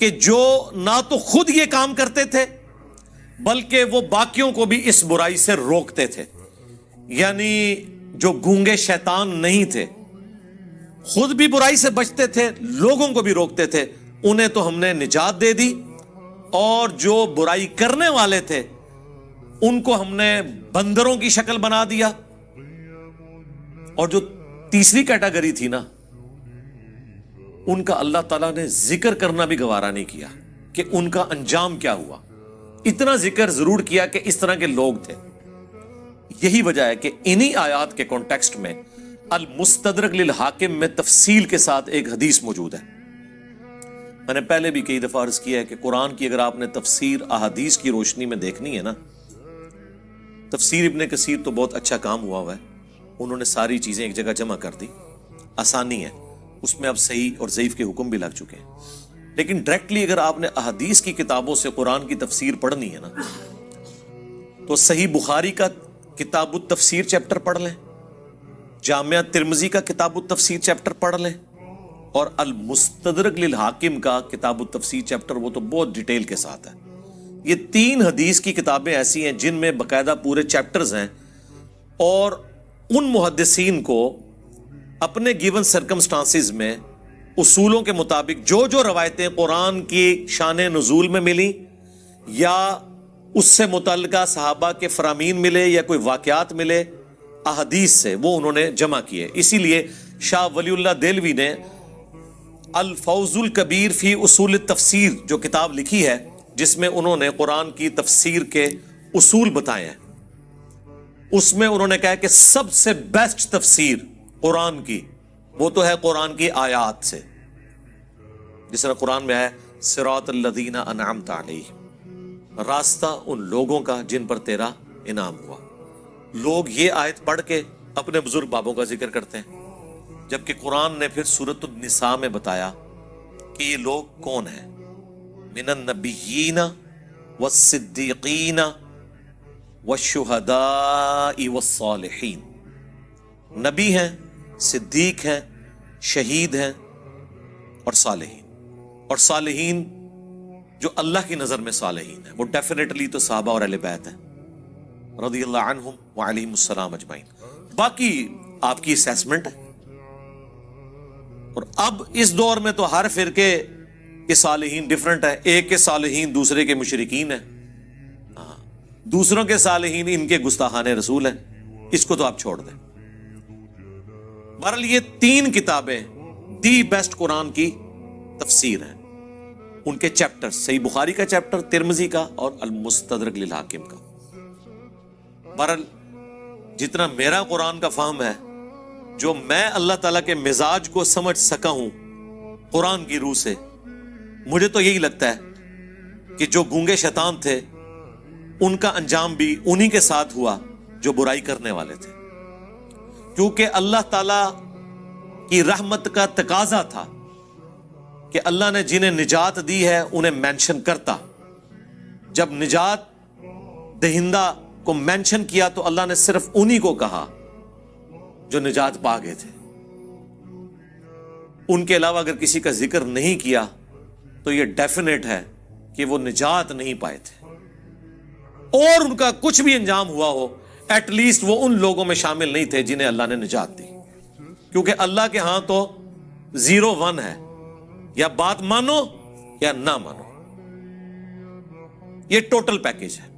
کہ جو نہ تو خود یہ کام کرتے تھے بلکہ وہ باقیوں کو بھی اس برائی سے روکتے تھے. یعنی جو گونگے شیطان نہیں تھے، خود بھی برائی سے بچتے تھے، لوگوں کو بھی روکتے تھے، انہیں تو ہم نے نجات دے دی. اور جو برائی کرنے والے تھے ان کو ہم نے بندروں کی شکل بنا دیا. اور جو تیسری کیٹیگری تھی نا، ان کا اللہ تعالیٰ نے ذکر کرنا بھی گوارا نہیں کیا کہ ان کا انجام کیا ہوا. اتنا ذکر ضرور کیا کہ اس طرح کے لوگ تھے. یہی وجہ ہے کہ انہی آیات کے کانٹیکسٹ میں المستدرک للحاکم میں تفصیل کے ساتھ ایک حدیث موجود ہے. میں نے پہلے بھی کئی دفعہ عرض کیا ہے کہ قرآن کی اگر آپ نے تفسیر احادیث کی روشنی میں دیکھنی ہے نا، تفسیر ابن کثیر تو بہت اچھا کام ہوا ہے. انہوں نے ساری چیزیں ایک جگہ جمع کر دی، آسانی ہے اس میں. اب صحیح اور ضعیف کے حکم بھی لگ چکے ہیں. لیکن ڈائریکٹلی اگر آپ نے احادیث کی کتابوں سے قرآن کی تفسیر پڑھنی ہے نا، تو صحیح بخاری کا کتاب التفسیر چیپٹر پڑھ لیں، جامعہ ترمذی کا کتاب التفسیر چیپٹر پڑھ لیں، اور المستدرک للحاکم کا کتاب التفسیر چیپٹر، وہ تو بہت ڈیٹیل کے ساتھ ہے. یہ 3 حدیث کی کتابیں ایسی ہیں جن میں باقاعدہ پورے چیپٹرز ہیں، اور ان محدثین کو اپنے گیون سرکمسٹانسز میں اصولوں کے مطابق جو جو روایتیں قرآن کی شان نزول میں ملی یا اس سے متعلقہ صحابہ کے فرامین ملے یا کوئی واقعات ملے احادیث سے، وہ انہوں نے جمع کیے. اسی لیے شاہ ولی اللہ دہلوی نے الفوز الکبیر فی اصول التفسیر جو کتاب لکھی ہے، جس میں انہوں نے قرآن کی تفسیر کے اصول بتائے ہیں، اس میں انہوں نے کہا کہ سب سے بیسٹ تفسیر قرآن کی وہ تو ہے قرآن کی آیات سے. جس طرح قرآن میں ہے صراط الذین انعمت علیہم، راستہ ان لوگوں کا جن پر تیرا انعام ہوا. لوگ یہ آیت پڑھ کے اپنے بزرگ بابوں کا ذکر کرتے ہیں، جبکہ قرآن نے پھر سورۃ النساء میں بتایا کہ یہ لوگ کون ہیں. من النبیین والصدیقین والشہداء والصالحین. نبی ہیں، صدیق ہیں، شہید ہیں اور صالحین. اور صالحین جو اللہ کی نظر میں صالحین ہیں وہ ڈیفینیٹلی تو صحابہ اور اہل بیت ہیں رضی اللہ عنہم وعلیہم السلام اجمعین. باقی آپ کی اسیسمنٹ ہے. اور اب اس دور میں تو ہر فرقے کے صالحین ڈیفرنٹ ہے. ایک کے صالحین دوسرے کے مشرکین ہیں، دوسروں کے صالحین ان کے گستاخان رسول ہیں. اس کو تو آپ چھوڑ دیں. بہرحال یہ 3 کتابیں دی بیسٹ قرآن کی تفسیر ہیں. ان کے چیپٹر، صحیح بخاری کا چیپٹر، ترمذی کا اور المستدرک للحاکم کا. بہرحال جتنا میرا قرآن کا فہم ہے، جو میں اللہ تعالیٰ کے مزاج کو سمجھ سکا ہوں قرآن کی روح سے، مجھے تو یہی لگتا ہے کہ جو گونگے شیطان تھے ان کا انجام بھی انہی کے ساتھ ہوا جو برائی کرنے والے تھے. کیونکہ اللہ تعالیٰ کی رحمت کا تقاضا تھا کہ اللہ نے جنہیں نجات دی ہے انہیں مینشن کرتا. جب نجات دہندہ کو مینشن کیا تو اللہ نے صرف انہی کو کہا جو نجات پا گئے تھے. ان کے علاوہ اگر کسی کا ذکر نہیں کیا تو یہ ڈیفینیٹ ہے کہ وہ نجات نہیں پائے تھے. اور ان کا کچھ بھی انجام ہوا ہو، ایٹ لیسٹ وہ ان لوگوں میں شامل نہیں تھے جنہیں اللہ نے نجات دی. کیونکہ اللہ کے ہاں تو 0-1 ہے، یا بات مانو یا نہ مانو. یہ ٹوٹل پیکج ہے.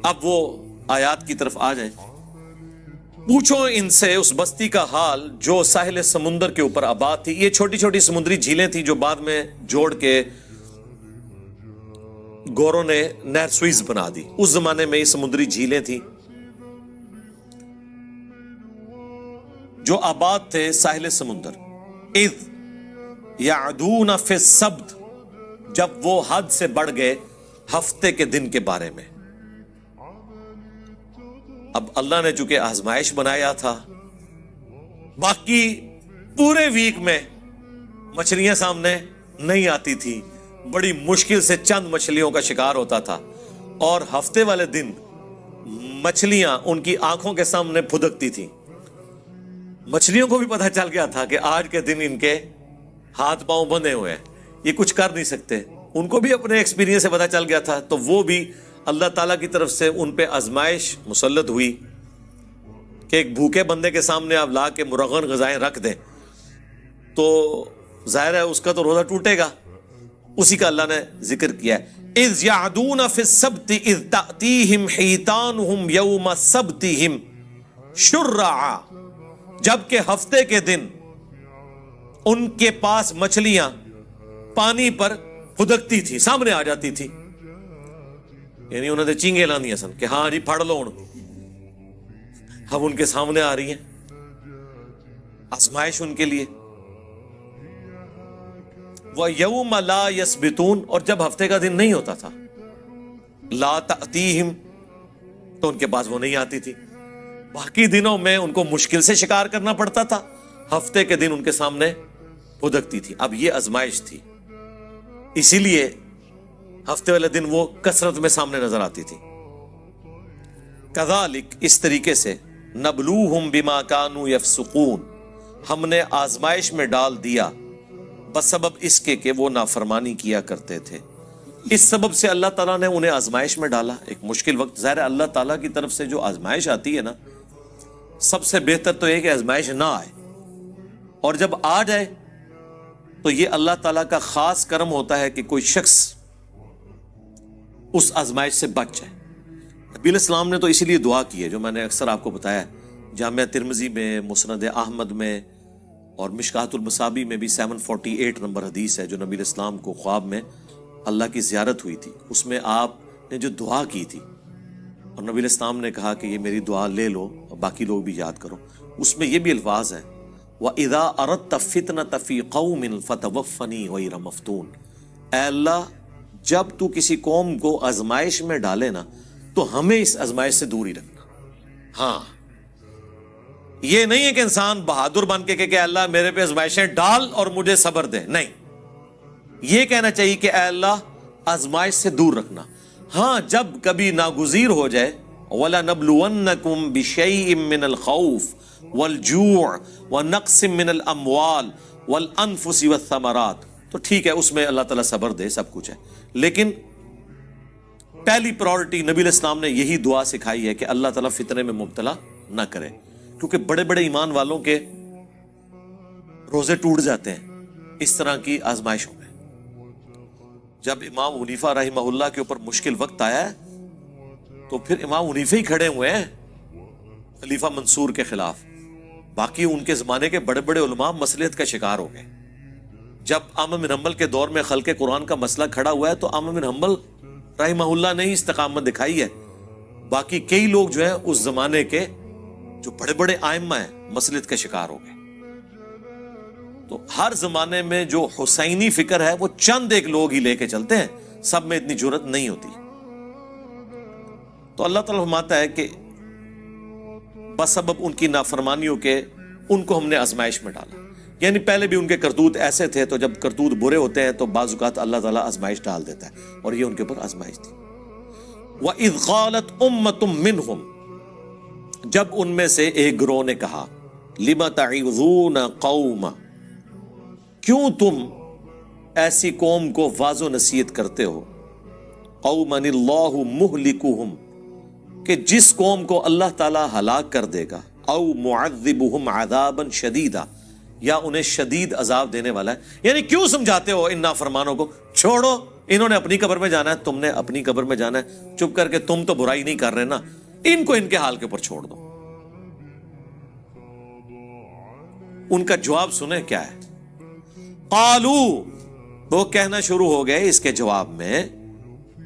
اب وہ آیات کی طرف آ جائیں. پوچھو ان سے اس بستی کا حال جو ساحل سمندر کے اوپر آباد تھی. یہ چھوٹی چھوٹی سمندری جھیلیں تھیں جو بعد میں جوڑ کے گوروں نے نہر سوئز بنا دی. اس زمانے میں یہ سمندری جھیلیں تھیں جو آباد تھے ساحل سمندر. اذ یعدون فی السبت، جب وہ حد سے بڑھ گئے ہفتے کے دن کے بارے میں. اب اللہ نے چونکہ آزمائش بنایا تھا، باقی پورے ویک میں مچھلیاں سامنے نہیں آتی تھی، بڑی مشکل سے چند مچھلیوں کا شکار ہوتا تھا. اور ہفتے والے دن مچھلیاں ان کی آنکھوں کے سامنے پھدکتی تھیں. مچھلیوں کو بھی پتہ چل گیا تھا کہ آج کے دن ان کے ہاتھ پاؤں بندھے ہوئے ہیں, یہ کچھ کر نہیں سکتے. ان کو بھی اپنے ایکسپیرینس سے پتہ چل گیا تھا, تو وہ بھی اللہ تعالیٰ کی طرف سے ان پہ آزمائش مسلط ہوئی کہ ایک بھوکے بندے کے سامنے آپ لا کے مرغن غذائیں رکھ دیں تو ظاہر ہے اس کا تو روزہ ٹوٹے گا. اسی کا اللہ نے ذکر کیا ہے, اذ یعدون فی السبت اذ تأتیہم حیتانہم یوم سبتہم شرعا, جبکہ ہفتے کے دن ان کے پاس مچھلیاں پانی پر پھدکتی تھی, سامنے آ جاتی تھی. یعنی انہوں نے چینگے لانی سن کہ ہاں جی پھڑ لو, اب ان کے سامنے آ رہی ہیں, آزمائش ان کے لیے. وَيَوْمَ لَا يَسْبِتُونَ, اور جب ہفتے کا دن نہیں ہوتا تھا, لا تأتیہم, تو ان کے پاس وہ نہیں آتی تھی. باقی دنوں میں ان کو مشکل سے شکار کرنا پڑتا تھا, ہفتے کے دن ان کے سامنے پھدکتی تھی. اب یہ آزمائش تھی, اسی لیے ہفتے والے دن وہ کثرت میں سامنے نظر آتی تھی. کذالک, اس طریقے سے, نبلوہم بما کانوا یفسقون, ہم نے آزمائش میں ڈال دیا بسبب اس کے کہ وہ نافرمانی کیا کرتے تھے. اس سبب سے اللہ تعالیٰ نے انہیں آزمائش میں ڈالا, ایک مشکل وقت. ظاہر ہے اللہ تعالیٰ کی طرف سے جو آزمائش آتی ہے نا, سب سے بہتر تو یہ کہ آزمائش نہ آئے, اور جب آ جائے تو یہ اللہ تعالیٰ کا خاص کرم ہوتا ہے کہ کوئی شخص اس آزمائش سے بچ جائے. نبی علیہ السلام نے تو اسی لیے دعا کی ہے, جو میں نے اکثر آپ کو بتایا, جامعہ ترمذی میں, مسند احمد میں اور مشکات المصابی میں بھی 748 نمبر حدیث ہے, جو نبی علیہ السلام کو خواب میں اللہ کی زیارت ہوئی تھی. اس میں آپ نے جو دعا کی تھی اور نبی علیہ السلام نے کہا کہ یہ میری دعا لے لو اور باقی لوگ بھی یاد کرو, اس میں یہ بھی الفاظ ہیں, وَإِذَا أَرَدْتَ فِتْنَةَ فِي قَوْمٍ فَتَوَفَّنِي غَيْرَ مَفْتُونٍ, اے اللہ جب تو کسی قوم کو آزمائش میں ڈالے نا تو ہمیں اس آزمائش سے دور ہی رکھنا. ہاں, یہ نہیں ہے کہ انسان بہادر بن کے کہ اللہ میرے پہ آزمائشیں ڈال اور مجھے صبر دے, نہیں, یہ کہنا چاہیے کہ اے اللہ آزمائش سے دور رکھنا. ہاں, جب کبھی ناگزیر ہو جائے, وَلَنَبْلُوَنَّكُمْ بِشَيْءٍ مِّنَ الْخَوْفِ وَالْجُوعِ وَنَقْصٍ مِّنَ الْأَمْوَالِ وَالْأَنفُسِ وَالثَّمَرَاتِ, تو ٹھیک ہے اس میں اللہ تعالیٰ صبر دے, سب کچھ ہے, لیکن پہلی پرائورٹی نبی علیہ السلام نے یہی دعا سکھائی ہے کہ اللہ تعالیٰ فتنے میں مبتلا نہ کرے, کیونکہ بڑے بڑے ایمان والوں کے روزے ٹوٹ جاتے ہیں اس طرح کی آزمائشوں میں. جب امام حنیفہ رحمہ اللہ کے اوپر مشکل وقت آیا ہے تو پھر امام حنیفہ ہی کھڑے ہوئے ہیں خلیفہ منصور کے خلاف, باقی ان کے زمانے کے بڑے بڑے علماء مصلحت کا شکار ہو گئے. جب احمد بن حنبل کے دور میں خلق قرآن کا مسئلہ کھڑا ہوا ہے تو احمد بن حنبل رحمہ اللہ نے ہی استقامت دکھائی ہے, باقی کئی لوگ جو ہیں اس زمانے کے جو بڑے بڑے ائمہ ہیں مصلحت کا شکار ہو گئے. تو ہر زمانے میں جو حسینی فکر ہے وہ چند ایک لوگ ہی لے کے چلتے ہیں, سب میں اتنی جرت نہیں ہوتی. تو اللہ تعالیٰ فرماتا ہے کہ بسبب ان کی نافرمانیوں کے ان کو ہم نے آزمائش میں ڈالا, یعنی پہلے بھی ان کے کرتوت ایسے تھے, تو جب کرتوت برے ہوتے ہیں تو بعض اوقات اللہ تعالیٰ آزمائش ڈال دیتا ہے, اور یہ ان کے اوپر آزمائش تھی. وَإِذْ قَالَتْ أُمَّةٌ مِّنْهُمْ, جب ان میں سے ایک گروہ نے کہا, لِمَ تَعِظُونَ قَوْمًا, کیوں تم ایسی قوم کو واعظ و نصیحت کرتے ہو, قَوْمًا اللَّهُ مُهْلِكُهُمْ, کہ جس قوم کو اللہ تعالیٰ ہلاک کر دے گا, او معذبہم عذابا شدیدا, یا انہیں شدید عذاب دینے والا ہے. یعنی کیوں سمجھاتے ہو ان نافرمانوں کو, چھوڑو, انہوں نے اپنی قبر میں جانا ہے, تم نے اپنی قبر میں جانا ہے, چپ کر کے تم تو برائی نہیں کر رہے نا, ان کو ان کے حال کے اوپر چھوڑ دو. ان کا جواب سنیں کیا ہے. قالو, وہ کہنا شروع ہو گئے اس کے جواب میں,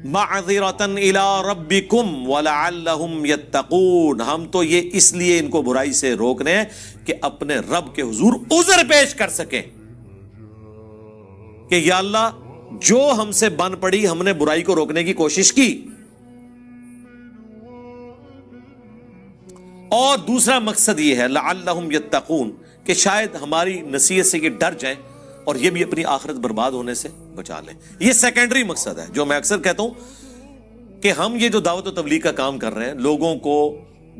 معذرتن الی ربکم ولعلہم یتقون, ہم تو یہ اس لیے ان کو برائی سے روکنے ہیں کہ اپنے رب کے حضور عذر پیش کر سکیں کہ یا اللہ جو ہم سے بن پڑی, ہم نے برائی کو روکنے کی کوشش کی. اور دوسرا مقصد یہ ہے لعلہم یتقون, کہ شاید ہماری نصیحت سے یہ ڈر جائیں اور یہ بھی اپنی آخرت برباد ہونے سے بچا لیں. یہ سیکنڈری مقصد ہے, جو میں اکثر کہتا ہوں کہ ہم یہ جو دعوت و تبلیغ کا کام کر رہے ہیں, لوگوں کو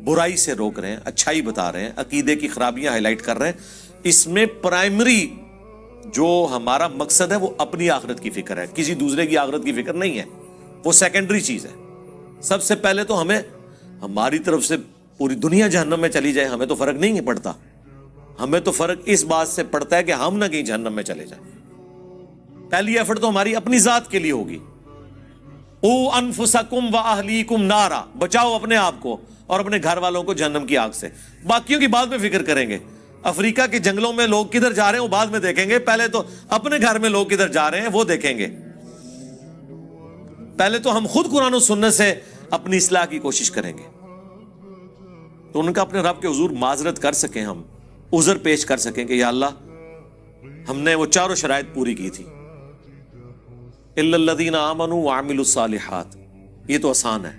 برائی سے روک رہے ہیں, اچھائی بتا رہے ہیں, عقیدے کی خرابیاں ہائی لائٹ کر رہے ہیں, اس میں پرائمری جو ہمارا مقصد ہے وہ اپنی آخرت کی فکر ہے، کسی دوسرے کی آخرت کی فکر نہیں ہے، وہ سیکنڈری چیز ہے. سب سے پہلے تو ہمیں ہماری طرف سے پوری دنیا جہنم میں چلی جائے ہمیں تو فرق نہیں پڑتا، ہمیں تو فرق اس بات سے پڑتا ہے کہ ہم نہ کہیں جہنم میں چلے جائیں. پہلی ایفرٹ تو ہماری اپنی ذات کے لیے ہوگی. او انفسکم و اہلیکم نارا، بچاؤ اپنے آپ کو اور اپنے گھر والوں کو جہنم کی آگ سے. باقیوں کی بعد میں فکر کریں گے. افریقہ کے جنگلوں میں لوگ کدھر جا رہے ہیں وہ بعد میں دیکھیں گے، پہلے تو اپنے گھر میں لوگ کدھر جا رہے ہیں وہ دیکھیں گے. پہلے تو ہم خود قرآن و سنت سے اپنی اصلاح کی کوشش کریں گے تو ان کا اپنے رب کے حضور معذرت کر سکیں، ہم عذر پیش کر سکیں کہ یا اللہ ہم نے وہ چاروں شرائط پوری کی تھی. الا الذین آمنوا وعملوا الصالحات، یہ تو آسان ہے،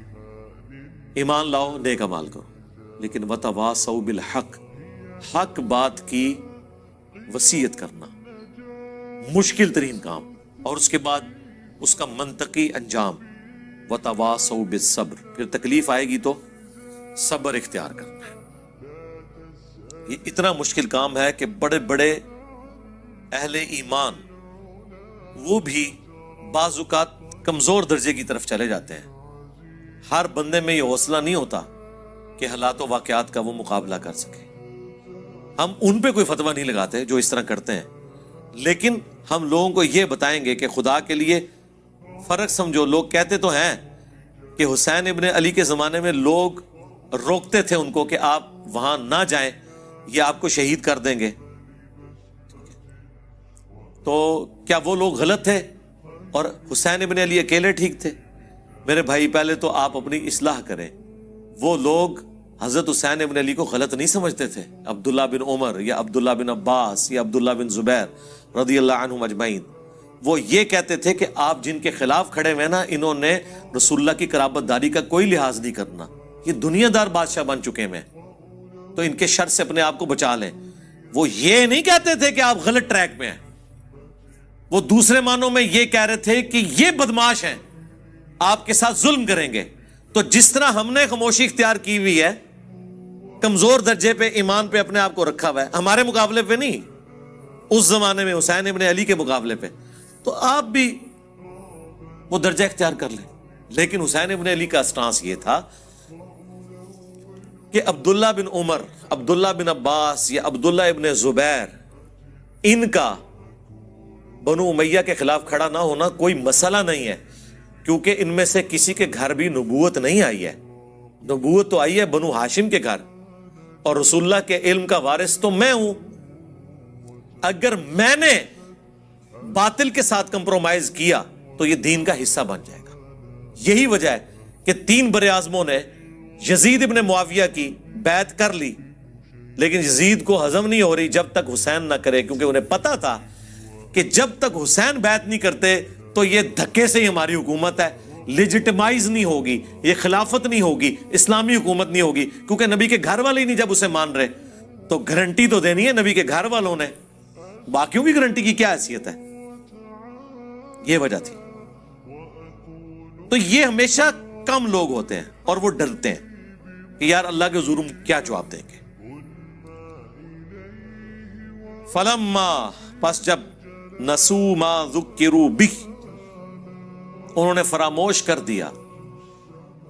ایمان لاؤ نیک اعمال کرو، لیکن وتواصوا بالحق، حق بات کی وصیت کرنا مشکل ترین کام، اور اس کے بعد اس کا منطقی انجام. وتواصوا بالصبر، پھر تکلیف آئے گی تو صبر اختیار کرنا ہے. یہ اتنا مشکل کام ہے کہ بڑے بڑے اہل ایمان وہ بھی بعض اوقات کمزور درجے کی طرف چلے جاتے ہیں. ہر بندے میں یہ حوصلہ نہیں ہوتا کہ حالات و واقعات کا وہ مقابلہ کر سکے. ہم ان پہ کوئی فتویٰ نہیں لگاتے جو اس طرح کرتے ہیں، لیکن ہم لوگوں کو یہ بتائیں گے کہ خدا کے لیے فرق سمجھو. لوگ کہتے تو ہیں کہ حسین ابن علی کے زمانے میں لوگ روکتے تھے ان کو کہ آپ وہاں نہ جائیں، یہ آپ کو شہید کر دیں گے. تو کیا وہ لوگ غلط تھے اور حسین ابن علی اکیلے ٹھیک تھے؟ میرے بھائی پہلے تو آپ اپنی اصلاح کریں. وہ لوگ حضرت حسین ابن علی کو غلط نہیں سمجھتے تھے. عبداللہ بن عمر یا عبداللہ بن عباس یا عبداللہ بن زبیر رضی اللہ عنہم اجمعین، وہ یہ کہتے تھے کہ آپ جن کے خلاف کھڑے ہوئے نا، انہوں نے رسول اللہ کی قرابت داری کا کوئی لحاظ نہیں کرنا، یہ دنیا دار بادشاہ بن چکے ہیں، تو ان کے شر سے اپنے آپ کو بچا لیں. وہ یہ نہیں کہتے تھے کہ آپ غلط ٹریک پہ ہیں، وہ دوسرے معنوں میں یہ کہہ رہے تھے کہ یہ بدماش ہیں، آپ کے ساتھ ظلم کریں گے. تو جس طرح ہم نے خاموشی اختیار کی ہوئی ہے، کمزور درجے پہ ایمان پہ اپنے آپ کو رکھا ہوا ہے، ہمارے مقابلے پہ نہیں، اس زمانے میں حسین ابن علی کے مقابلے پہ، تو آپ بھی وہ درجہ اختیار کر لیں. لیکن حسین ابن علی کا سٹانس یہ تھا کہ عبداللہ بن عمر، عبداللہ بن عباس یا عبداللہ ابن زبیر، ان کا بنو امیہ کے خلاف کھڑا نہ ہونا کوئی مسئلہ نہیں ہے، کیونکہ ان میں سے کسی کے گھر بھی نبوت نہیں آئی ہے. نبوت تو آئی ہے بنو ہاشم کے گھر، اور رسول اللہ کے علم کا وارث تو میں ہوں. اگر میں نے باطل کے ساتھ کمپرومائز کیا تو یہ دین کا حصہ بن جائے گا. یہی وجہ ہے کہ 3 بر اعظموں نے یزید ابن معاویہ کی بیعت کر لی، لیکن یزید کو ہضم نہیں ہو رہی جب تک حسین نہ کرے، کیونکہ انہیں پتا تھا کہ جب تک حسین بیعت نہیں کرتے تو یہ دھکے سے ہی ہماری حکومت ہے، لیجٹمائز نہیں ہوگی، یہ خلافت نہیں ہوگی، اسلامی حکومت نہیں ہوگی، کیونکہ نبی کے گھر والے ہی نہیں جب اسے مان رہے. تو گارنٹی تو دینی ہے نبی کے گھر والوں نے، باقیوں کی گارنٹی کی کیا حیثیت ہے؟ یہ وجہ تھی. تو یہ ہمیشہ کم لوگ ہوتے ہیں اور وہ ڈرتے ہیں کہ یار اللہ کے حضور ہم کیا جواب دیں گے. فلما، پس جب نسو ما ذکروا بہ، انہوں نے فراموش کر دیا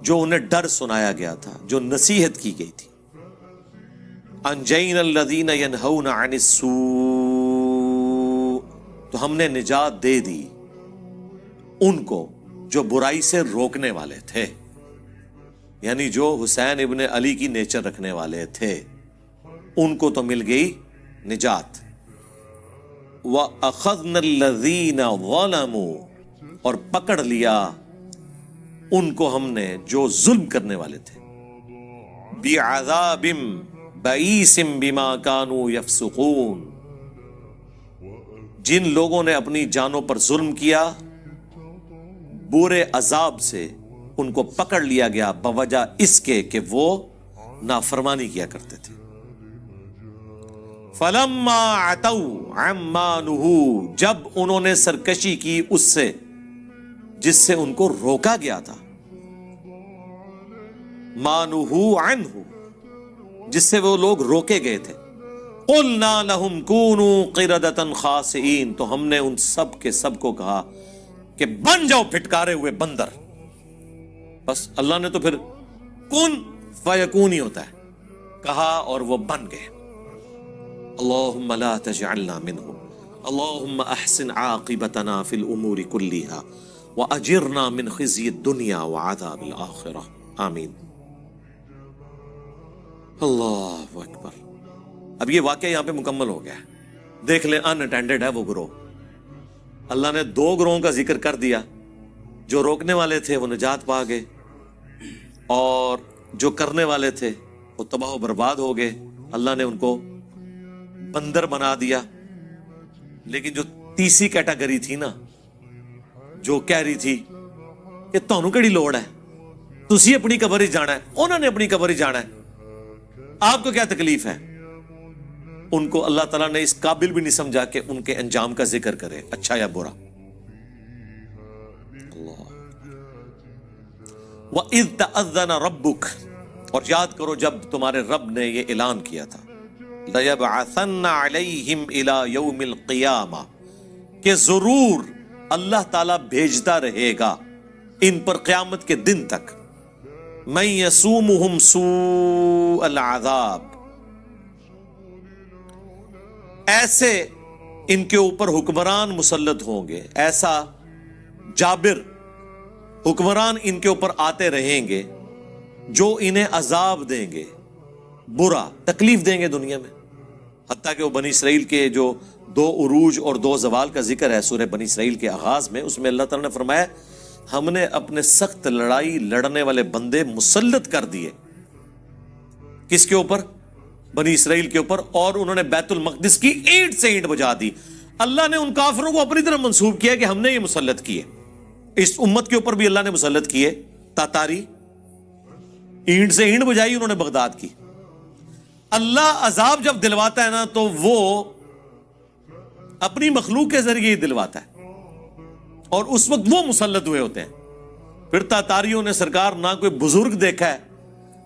جو انہیں ڈر سنایا گیا تھا، جو نصیحت کی گئی تھی. انجینا الذین ینہون عن السوء، تو ہم نے نجات دے دی ان کو جو برائی سے روکنے والے تھے، یعنی جو حسین ابن علی کی نیچر رکھنے والے تھے، ان کو تو مل گئی نجات. وَأَخَذْنَا الَّذِينَ ظَلَمُوا، اور پکڑ لیا ان کو ہم نے جو ظلم کرنے والے تھے، بِعَذَابٍ بَئِيسٍ بِمَا كَانُوا يَفْسُقُونَ، جن لوگوں نے اپنی جانوں پر ظلم کیا برے عذاب سے ان کو پکڑ لیا گیا بوجہ اس کے کہ وہ نافرمانی کیا کرتے تھے. فَلَمَّا عَتَوْا عَمَّا نُهُوا، جب انہوں نے سرکشی کی اس سے جس سے ان کو روکا گیا تھا، مَا نُهُوا عَنْهُ، جس سے وہ لوگ روکے گئے تھے، قلنا لهم كونوا قردة خاسئین، تو ہم نے ان سب کے سب کو کہا کہ بن جاؤ پھٹکارے ہوئے بندر. بس اللہ نے تو پھر کن فیکون ہی ہوتا ہے، کہا اور وہ بن گئے. اللہم لا تجعلنا منهم، اللہم احسن عاقبتنا فی الامور كلها واجرنا من خزي الدنيا وعذاب الاخرہ، آمین. اللہ اکبر. اب یہ واقعہ یہاں پہ مکمل ہو گیا ہے. دیکھ لیں ان اٹینڈڈ ہے وہ گروہ. اللہ نے 2 گروہوں کا ذکر کر دیا. جو روکنے والے تھے وہ نجات پا گئے، اور جو کرنے والے تھے وہ تباہ و برباد ہو گئے. اللہ نے ان کو بندر بنا دیا. لیکن جو تیسری کیٹاگری تھی نا، جو کہہ رہی تھی کہ تانوں کیڑی لوڑ ہے، تسی اپنی قبر ہی جانا ہے، انہوں نے اپنی قبر ہی جانا ہے، آپ کو کیا تکلیف ہے، ان کو اللہ تعالیٰ نے اس قابل بھی نہیں سمجھا کہ ان کے انجام کا ذکر کرے، اچھا یا برا. وَإِذْ تَأَذَّنَ رَبُّكَ، اور یاد کرو جب تمہارے رب نے یہ اعلان کیا تھا، لَيَبْعَثَنَّ عَلَيْهِمْ إِلَى يَوْمِ الْقِيَامَةِ، کہ ضرور اللہ تعالیٰ بھیجتا رہے گا ان پر قیامت کے دن تک، مَن يَسُومُهُمْ سُوءَ الْعَذَابِ، ایسے ان کے اوپر حکمران مسلط ہوں گے، ایسا جابر حکمران ان کے اوپر آتے رہیں گے جو انہیں عذاب دیں گے، برا تکلیف دیں گے دنیا میں. حتیٰ کہ وہ بنی اسرائیل کے جو 2 عروج اور 2 زوال کا ذکر ہے سورہ بنی اسرائیل کے آغاز میں، اس میں اللہ تعالیٰ نے فرمایا ہم نے اپنے سخت لڑائی لڑنے والے بندے مسلط کر دیے. کس کے اوپر؟ بنی اسرائیل کے اوپر. اور انہوں نے بیت المقدس کی اینٹ سے اینٹ بجا دی. اللہ نے ان کافروں کو اپنی طرف منسوب کیا کہ ہم نے یہ مسلط کیے. اس امت کے اوپر بھی اللہ نے مسلط کیے تاتاری، اینٹ سے اینٹ بجائی انہوں نے بغداد کی. اللہ عذاب جب دلواتا ہے نا تو وہ اپنی مخلوق کے ذریعے ہی دلواتا ہے، اور اس وقت وہ مسلط ہوئے ہوتے ہیں. پھر تاتاریوں نے سرکار نہ کوئی بزرگ دیکھا ہے،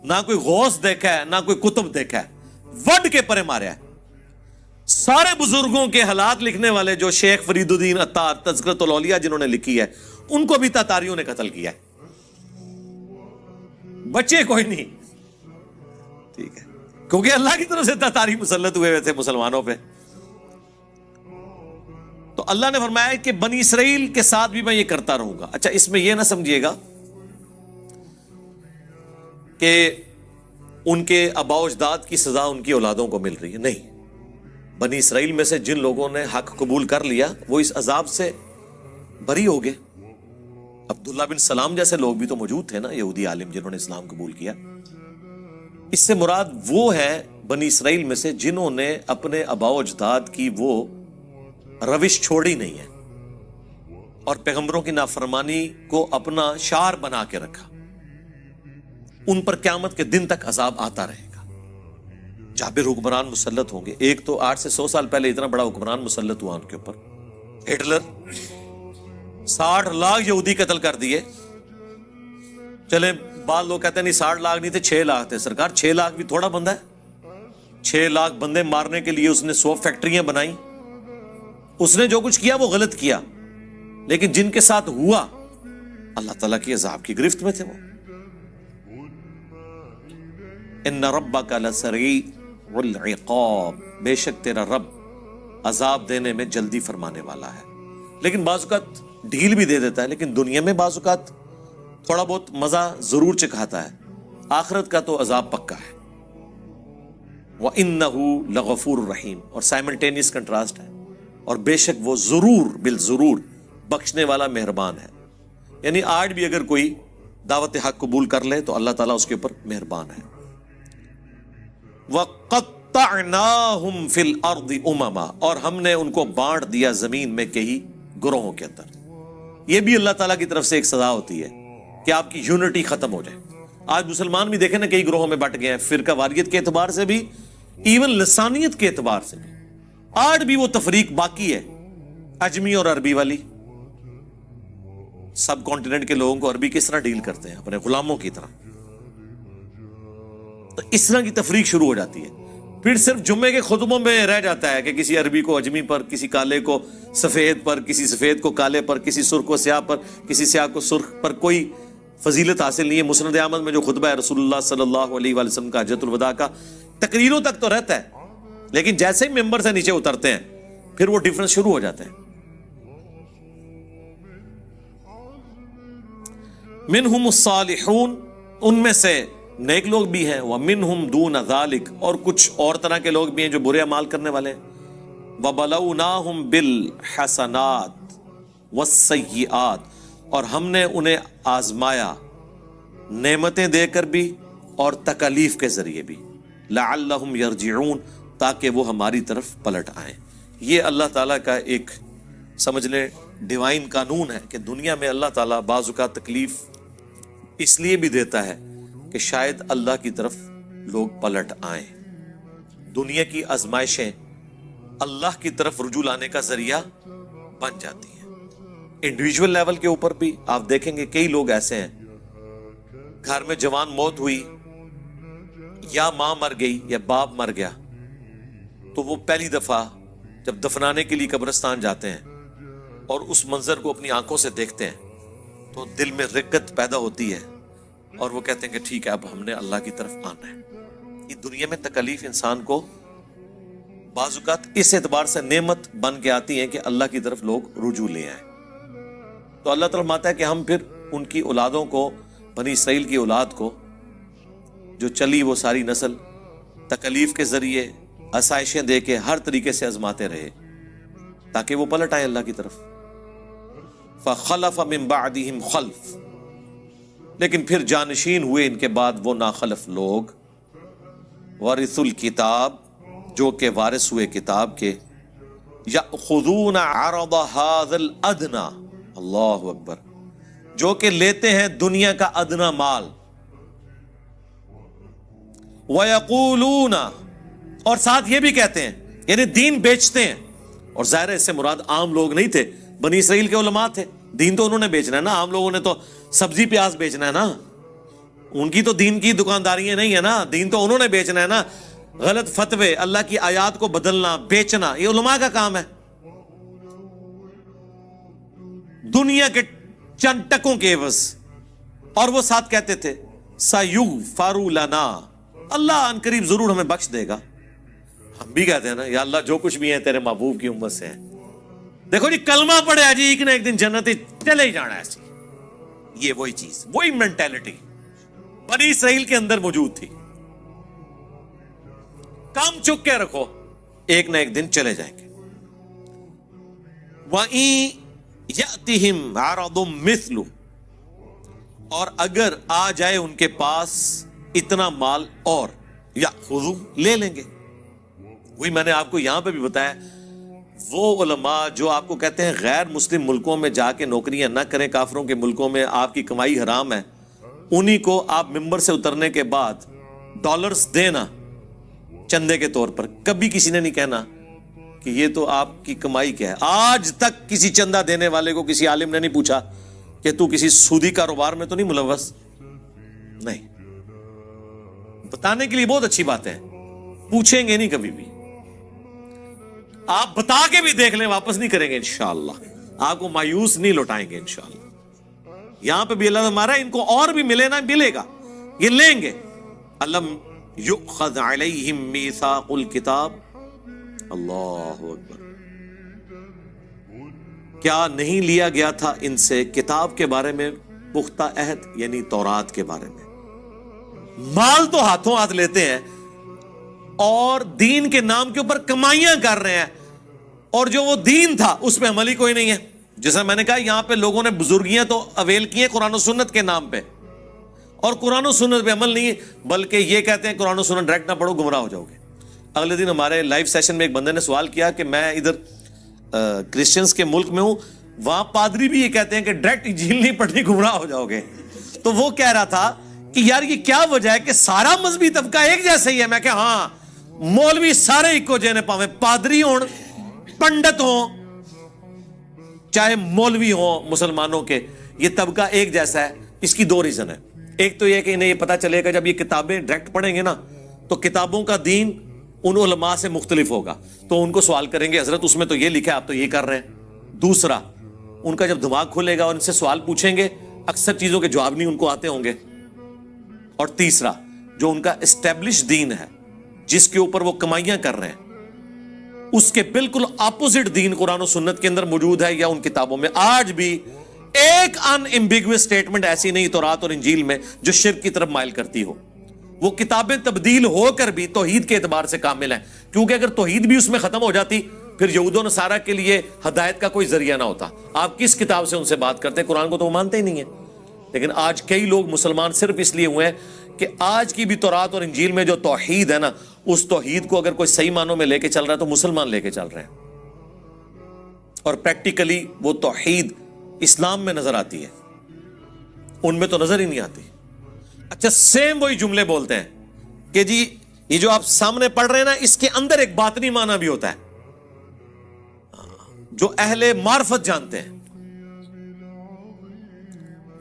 نہ کوئی غوث دیکھا ہے، نہ کوئی کتب دیکھا ہے، وڈ کے پرے ماریا ہے. سارے بزرگوں کے حالات لکھنے والے جو شیخ فرید الدین عطار تذکرۃ الاولیاء جنہوں نے لکھی ہے، ان کو بھی تاتاریوں نے قتل کیا ہے، بچے کوئی نہیں. ٹھیک ہے، کیونکہ اللہ کی طرف سے تاتاری مسلط ہوئے تھے مسلمانوں پہ. تو اللہ نے فرمایا کہ بنی اسرائیل کے ساتھ بھی میں یہ کرتا رہوں گا. اچھا، اس میں یہ نہ سمجھیے گا کہ ان کے آباء و اجداد کی سزا ان کی اولادوں کو مل رہی ہے، نہیں. بنی اسرائیل میں سے جن لوگوں نے حق قبول کر لیا وہ اس عذاب سے بری ہو گئے. عبداللہ بن سلام جیسے لوگ بھی تو موجود تھے نا، یہودی عالم جنہوں نے اسلام قبول کیا. اس سے مراد وہ ہے بنی اسرائیل میں سے جنہوں نے اپنے آباء و اجداد کی وہ روش چھوڑی نہیں ہے اور پیغمبروں کی نافرمانی کو اپنا شعار بنا کے رکھا. ان پر قیامت کے دن تک عذاب آتا رہے گا. جابر حکمران مسلط ہوں گے. ایک تو 8 سے 100 سال پہلے اتنا بڑا حکمران مسلط ہوا ان کے اوپر، ہٹلر. 60 لاکھ یہودی قتل کر دیے. چلے بعض لوگ کہتے ہیں نہیں 60 لاکھ نہیں تھے، 6 لاکھ تھے. سرکار 6 لاکھ بھی تھوڑا بندہ ہے. 6 لاکھ بندے مارنے کے لیے اس نے 100 فیکٹریاں بنائی. اس نے جو کچھ کیا وہ غلط کیا، لیکن جن کے ساتھ ہوا اللہ تعالیٰ کی عذاب کی گرفت میں تھے. وہ ان ربک لسریع العقاب، بے شک تیرا رب عذاب دینے میں جلدی فرمانے والا ہے. لیکن بعض اوقات ڈھیل بھی دے دیتا ہے، لیکن دنیا میں بعض اوقات تھوڑا بہت مزہ ضرور چکھاتا ہے. آخرت کا تو عذاب پکا ہے. وَإِنَّهُ لَغَفُورٌ رَحِيمٌ، اور سائملٹینیس کنٹراسٹ ہے. اور بے شک وہ ضرور بالضرور بخشنے والا مہربان ہے. یعنی آج بھی اگر کوئی دعوت حق قبول کر لے تو اللہ تعالیٰ اس کے اوپر مہربان ہے. وَقَطَّعْنَاهُمْ فِي الْأَرْضِ أُمَمًا، اور ہم نے ان کو بانٹ دیا زمین میں کئی گروہوں کے اندر. یہ بھی اللہ تعالیٰ کی طرف سے ایک سزا ہوتی ہے کہ آپ کی یونٹی ختم ہو جائے. آج مسلمان بھی دیکھیں نا کئی گروہوں میں بٹ گئے ہیں، فرقہ واریت کے اعتبار سے بھی، ایون لسانیت کے اعتبار سے بھی. آج بھی وہ تفریق باقی ہے، اجمی اور عربی والی. سب کانٹیننٹ کے لوگوں کو عربی کس طرح ڈیل کرتے ہیں؟ اپنے غلاموں کی طرح. تو اس طرح کی تفریق شروع ہو جاتی ہے. پھر صرف جمعے کے خطبوں میں رہ جاتا ہے کہ کسی عربی کو اجمی پر، کسی کالے کو سفید پر، کسی سفید کو کالے پر، کسی سرخ کو سیاہ پر، کسی سیاہ کو سرخ پر. کوئی فضیلت حاصل نہیں ہے. مسند احمد میں جو خطبہ ہے رسول اللہ صلی اللہ علیہ وآلہ وسلم کا حجۃ الوداع کا، تقریروں تک تو رہتا ہے، لیکن جیسے ہی ممبر سے نیچے اترتے ہیں پھر وہ ڈیفرنس شروع ہو جاتے ہیں. منہم الصالحون، ان میں سے نیک لوگ بھی ہیں، ومنہم دون ذالک، اور کچھ اور طرح کے لوگ بھی ہیں جو برے اعمال کرنے والے ہیں. وبلوناہم بالحسنات والسیئات، اور ہم نے انہیں آزمایا نعمتیں دے کر بھی اور تکالیف کے ذریعے بھی. لعلہم یرجعون، تاکہ وہ ہماری طرف پلٹ آئیں. یہ اللہ تعالیٰ کا ایک سمجھ لیں ڈیوائن قانون ہے کہ دنیا میں اللہ تعالیٰ بعض اوقات تکلیف اس لیے بھی دیتا ہے کہ شاید اللہ کی طرف لوگ پلٹ آئیں. دنیا کی آزمائشیں اللہ کی طرف رجوع لانے کا ذریعہ بن جاتی ہیں. انڈیویجول لیول کے اوپر بھی آپ دیکھیں گے کئی لوگ ایسے ہیں، گھر میں جوان موت ہوئی، یا ماں مر گئی یا باپ مر گیا، تو وہ پہلی دفعہ جب دفنانے کے لیے قبرستان جاتے ہیں اور اس منظر کو اپنی آنکھوں سے دیکھتے ہیں تو دل میں رقت پیدا ہوتی ہے اور وہ کہتے ہیں کہ ٹھیک ہے اب ہم نے اللہ کی طرف آنا ہے. یہ دنیا میں تکلیف انسان کو بعض اوقات اس اعتبار سے نعمت بن کے آتی ہیں کہ اللہ کی طرف لوگ رجوع لے آئیں. تو اللہ تعالیٰ فرماتا ہے کہ ہم پھر ان کی اولادوں کو، بنی اسرائیل کی اولاد کو جو چلی وہ ساری نسل، تکلیف کے ذریعے آسائشیں دے کے ہر طریقے سے آزماتے رہے تاکہ وہ پلٹ آئیں اللہ کی طرف. فخلف من بعدہم خلف، لیکن پھر جانشین ہوئے ان کے بعد وہ ناخلف لوگ، ورثوا الکتاب، جو کہ وارث ہوئے کتاب کے، یأخذون عرض ھذا الادنی، اللہ اکبر، جو کہ لیتے ہیں دنیا کا ادنا مال، وَيَقُولُونَ، اور ساتھ یہ بھی کہتے ہیں، یعنی دین بیچتے ہیں. اور ظاہر ہے اس سے مراد عام لوگ نہیں تھے، بنی اسرائیل کے علماء تھے. دین تو انہوں نے بیچنا ہے نا، عام لوگوں نے تو سبزی پیاز بیچنا ہے نا، ان کی تو دین کی دکانداریاں نہیں ہے نا، دین تو انہوں نے بیچنا ہے نا. غلط فتوے، اللہ کی آیات کو بدلنا، بیچنا، یہ علماء کا کام ہے. دنیا کے چند ٹکوں کے عوض. اور وہ ساتھ کہتے تھے سَيُغْفَرُ لَنَا، اللہ ان قریب ضرور ہمیں بخش دے گا. ہم بھی کہتے ہیں نا یا اللہ جو کچھ بھی ہے تیرے محبوب کی امت سے ہے. دیکھو جی کلمہ پڑھے جی ایک نہ ایک دن جنت چلے ہی جانا ہے. ایسی یہ وہی چیز، وہی مینٹیلٹی بنی اسرائیل کے اندر موجود تھی. کام چک کے رکھو، ایک نہ ایک دن چلے جائیں گے. وَإِن يَأْتِهِمْ عَرَضٌ مِثْلُ، اور اگر آ جائے ان کے پاس اتنا مال اور، یأخذوا، لے لیں گے. وہی میں نے آپ کو یہاں پہ بھی بتایا، وہ علماء جو آپ کو کہتے ہیں غیر مسلم ملکوں میں جا کے نوکریاں نہ کریں، کافروں کے ملکوں میں آپ کی کمائی حرام ہے، انہی کو آپ ممبر سے اترنے کے بعد ڈالرز دینا چندے کے طور پر. کبھی کسی نے نہیں کہنا کہ یہ تو آپ کی کمائی کیا ہے. آج تک کسی چندہ دینے والے کو کسی عالم نے نہیں پوچھا کہ تو کسی سودی کاروبار میں تو نہیں ملوث. نہیں، بتانے کے لیے بہت اچھی بات ہے، پوچھیں گے نہیں کبھی بھی. آپ بتا کے بھی دیکھ لیں، واپس نہیں کریں گے انشاءاللہ، آپ کو مایوس نہیں لوٹائیں گے انشاءاللہ. یہاں پہ بھی اللہ ہمارا ان کو اور بھی ملے نہ ملے گا، یہ لیں گے. الم یؤخذ علیہم میثاق الکتاب، اللہ اکبر، کیا نہیں لیا گیا تھا ان سے کتاب کے بارے میں پختہ عہد، یعنی تورات کے بارے میں. مال تو ہاتھوں ہاتھ لیتے ہیں اور دین کے نام کے اوپر کمائیاں کر رہے ہیں، اور جو وہ دین تھا اس پہ عمل ہی کوئی نہیں ہے. جیسا میں نے کہا یہاں پہ لوگوں نے بزرگیاں تو اویل کی ہیں قرآن و سنت کے نام پہ، اور قرآن و سنت پہ عمل نہیں ہے، بلکہ یہ کہتے ہیں قرآن و سنت ڈائریکٹ نہ پڑھو گمراہ ہو جاؤ گے. اگلے دن ہمارے لائیو سیشن میں ایک بندے نے سوال کیا کہ میں ادھر کرسچنز کے ملک میں ہوں، وہاں پادری بھی یہ کہتے ہیں کہ ڈائریکٹ انجیل نہیں پڑھنی گمراہ ہو جاؤ گے. تو وہ کہہ رہا تھا کہ یار یہ کیا وجہ ہے کہ سارا مذہبی طبقہ ایک جیسا ہی ہے. میں کہ ہاں، مولوی سارے ایکو جینے پاویں، پادری ہون، پنڈت ہوں، چاہے مولوی ہوں مسلمانوں کے، یہ طبقہ ایک جیسا ہے. اس کی دو ریزن ہے. ایک تو یہ کہ انہیں یہ پتا چلے گا جب یہ کتابیں ڈائریکٹ پڑھیں گے نا تو کتابوں کا دین ان علماء سے مختلف ہوگا، تو ان کو سوال کریں گے حضرت اس میں تو یہ لکھا ہے، آپ تو یہ کر رہے ہیں۔ دوسرا، ان کا جب دماغ کھلے گا اور ان سے سوال پوچھیں گے، اکثر چیزوں کے جواب نہیں ان کو آتے ہوں گے۔ اور تیسرا، جو ان کا اسٹیبلش دین ہے جس کے اوپر وہ کمائیاں کر رہے ہیں، اس کے بالکل اپوزٹ دین قرآن و سنت کے اندر موجود ہے یا ان کتابوں میں۔ آج بھی ایک ان ایمبیگوس سٹیٹمنٹ ایسی نہیں تورات اور انجیل میں جو شرک کی طرف مائل کرتی ہو۔ وہ کتابیں تبدیل ہو کر بھی توحید کے اعتبار سے کامل ہیں، کیونکہ اگر توحید بھی اس میں ختم ہو جاتی پھر یہود و نصارہ کے لیے ہدایت کا کوئی ذریعہ نہ ہوتا۔ آپ کس کتاب سے ان سے بات کرتے ہیں؟ قرآن کو تو وہ مانتے ہی نہیں ہیں۔ لیکن آج کئی لوگ مسلمان صرف اس لیے ہوئے ہیں کہ آج کی بھی تورات اور انجیل میں جو توحید ہے نا، اس توحید کو اگر کوئی صحیح معنوں میں لے کے چل رہا ہے تو مسلمان لے کے چل رہے ہیں، اور پریکٹیکلی وہ توحید اسلام میں نظر آتی ہے، ان میں تو نظر ہی نہیں آتی۔ اچھا، سیم وہی جملے بولتے ہیں کہ جی یہ جو آپ سامنے پڑھ رہے ہیں نا، اس کے اندر ایک باطنی معنی بھی ہوتا ہے جو اہل معرفت جانتے ہیں۔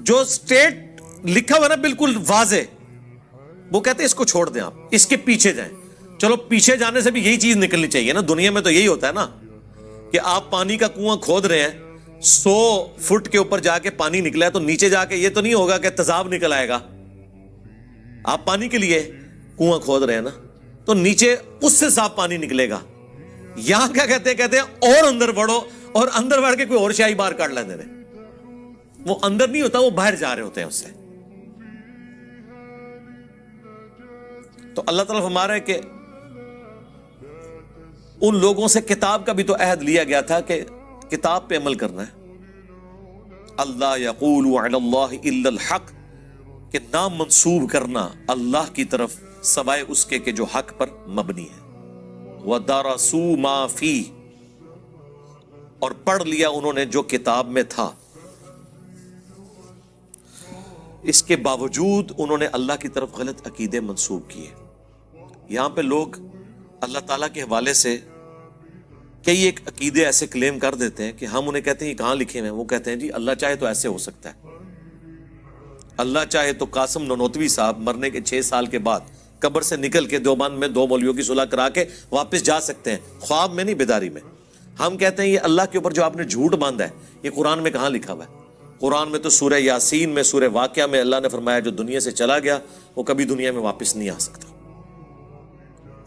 جو سٹیٹ لکھا ہوا نا بالکل واضح، وہ کہتے ہیں اس کو چھوڑ دیں، آپ اس کے پیچھے جائیں۔ چلو پیچھے جانے سے بھی یہی چیز نکلنی چاہیے نا، دنیا میں تو یہی ہوتا ہے نا کہ آپ پانی کا کنواں کھود رہے ہیں، 100 فٹ کے اوپر جا کے پانی نکلا ہے تو نیچے جا کے یہ تو نہیں ہوگا کہ تیزاب نکل آئے گا۔ آپ پانی کے لیے کنواں کھود رہے ہیں نا، تو نیچے اس سے صاف پانی نکلے گا۔ یہاں کیا کہتے ہیں اور اندر بڑھو، اور اندر بڑھ کے کوئی اور شاہی باہر کاٹ لیتے ہیں۔ وہ اندر نہیں ہوتا، وہ باہر جا رہے ہوتے ہیں اس سے۔ تو اللہ تعالیٰ فرما رہا ہے کہ ان لوگوں سے کتاب کا بھی تو عہد لیا گیا تھا کہ کتاب پہ عمل کرنا ہے۔ اللہ یقول علی اللہ الا الحق، کہ نام منسوب کرنا اللہ کی طرف سوائے اس کے کہ جو حق پر مبنی ہے۔ وَدَرَسُوا مَا فِيهِ، اور پڑھ لیا انہوں نے جو کتاب میں تھا۔ اس کے باوجود انہوں نے اللہ کی طرف غلط عقیدے منسوب کیے۔ یہاں پہ لوگ اللہ تعالیٰ کے حوالے سے کئی ایک عقیدے ایسے کلیم کر دیتے ہیں کہ ہم انہیں کہتے ہیں یہ کہاں لکھے ہوئے ہیں؟ وہ کہتے ہیں جی اللہ چاہے تو ایسے ہو سکتا ہے، اللہ چاہے تو قاسم ننوتوی صاحب مرنے کے 6 سال کے بعد قبر سے نکل کے دیوبند میں 2 مولویوں کی صلح کرا کے واپس جا سکتے ہیں، خواب میں نہیں، بیداری میں۔ ہم کہتے ہیں یہ اللہ کے اوپر جو آپ نے جھوٹ باندھا ہے، یہ قرآن میں کہاں لکھا ہوا ہے؟ قرآن میں تو سورہ یاسین میں، سورہ واقعہ میں اللہ نے فرمایا جو دنیا سے چلا گیا وہ کبھی دنیا میں واپس نہیں آ سکتا۔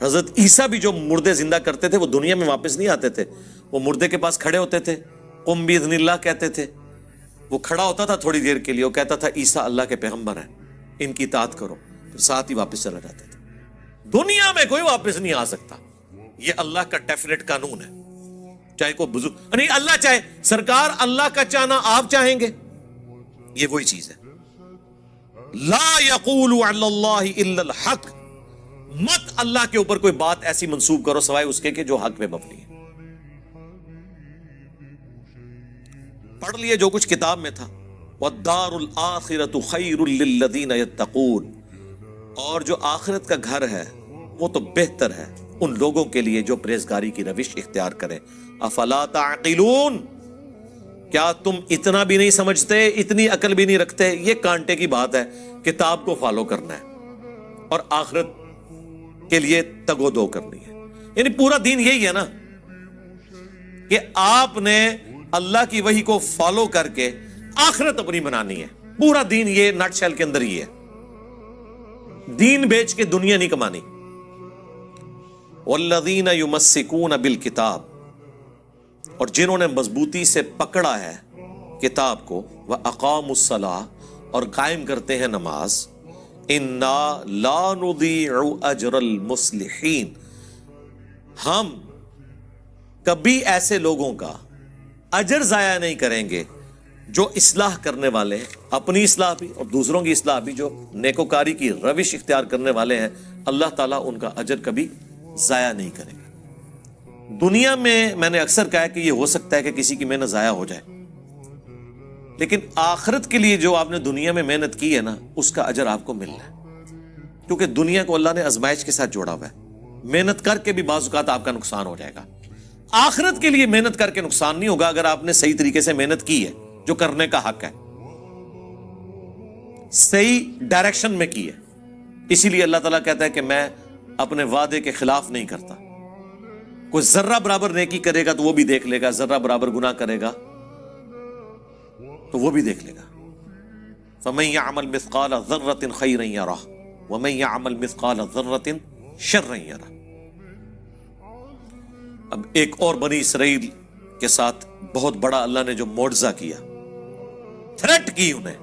حضرت عیسیٰ بھی جو مردے زندہ کرتے تھے وہ دنیا میں واپس نہیں آتے تھے، وہ مردے کے پاس کھڑے ہوتے تھے، قم باذن اللہ کہتے تھے، وہ کھڑا ہوتا تھا تھوڑی دیر کے لیے، وہ کہتا تھا عیسیٰ اللہ کے پیغمبر ہیں، ان کی اطاعت کرو، پھر ساتھ ہی واپس چلا جاتے تھے۔ دنیا میں کوئی واپس نہیں آ سکتا، یہ اللہ کا ڈیفینیٹ قانون ہے، چاہے کوئی بزرگ نہیں، اللہ چاہے، سرکار اللہ کا چاہنا آپ چاہیں گے، یہ وہی چیز ہے۔ لا یقول علی اللہ الا الحق، مت اللہ کے اوپر کوئی بات ایسی منسوب کرو سوائے اس کے کہ جو حق پہ مبنی ہے۔ پڑھ لیے جو کچھ کتاب میں تھا، وَالدَّارُ الْآخِرَةُ خَيْرٌ لِّلَّذِينَ يَتَّقُونَ، اور جو آخرت کا گھر ہے وہ تو بہتر ہے ان لوگوں کے لیے جو پرہیزگاری کی روش اختیار کریں۔ افلا تعقلون، کیا تم اتنا بھی نہیں سمجھتے، اتنی عقل بھی نہیں رکھتے؟ یہ کانٹے کی بات ہے، کتاب کو فالو کرنا ہے اور آخرت کے لیے تگ و دو کرنی ہے۔ یعنی پورا دین یہی ہے نا کہ آپ نے اللہ کی وحی کو فالو کر کے آخرت اپنی بنانی ہے۔ پورا دین یہ نٹ شیل کے اندر ہی ہے، دین بیچ کے دنیا نہیں کمانی۔ والذین یمسکون بالکتاب، اور جنہوں نے مضبوطی سے پکڑا ہے کتاب کو، واقاموا الصلاۃ، اور قائم کرتے ہیں نماز، انا لا نضیع اجر المصلحین، ہم کبھی ایسے لوگوں کا اجر ضائع نہیں کریں گے جو اصلاح کرنے والے ہیں، اپنی اصلاح بھی اور دوسروں کی اصلاح بھی، جو نیکوکاری کی روش اختیار کرنے والے ہیں، اللہ تعالیٰ ان کا اجر کبھی ضائع نہیں کرے گا۔ دنیا میں نے اکثر کہا ہے کہ یہ ہو سکتا ہے کہ کسی کی محنت ضائع ہو جائے، لیکن آخرت کے لیے جو آپ نے دنیا میں محنت کی ہے نا، اس کا اجر آپ کو ملنا ہے، کیونکہ دنیا کو اللہ نے آزمائش کے ساتھ جوڑا ہوا ہے۔ محنت کر کے بھی بعض اوقات آپ کا نقصان ہو جائے گا، آخرت کے لیے محنت کر کے نقصان نہیں ہوگا اگر آپ نے صحیح طریقے سے محنت کی ہے، جو کرنے کا حق ہے، صحیح ڈائریکشن میں کی ہے۔ اسی لیے اللہ تعالیٰ کہتا ہے کہ میں اپنے وعدے کے خلاف نہیں کرتا. کوئی ذرہ برابر نیکی کرے گا تو وہ بھی دیکھ لے گا, ذرہ برابر گناہ کرے گا تو وہ بھی دیکھ لے گا. فَمَن يَعْمَلْ مِثْقَالَ ذَرَّةٍ خَيْرًا يَرَهُ وَمَن يَعْمَلْ مِثْقَالَ ذَرَّةٍ شَرًّا يَرَهُ. اب ایک اور بنی اسرائیل کے ساتھ بہت بڑا اللہ نے جو معجزہ کیا, تھریٹ کی انہیں.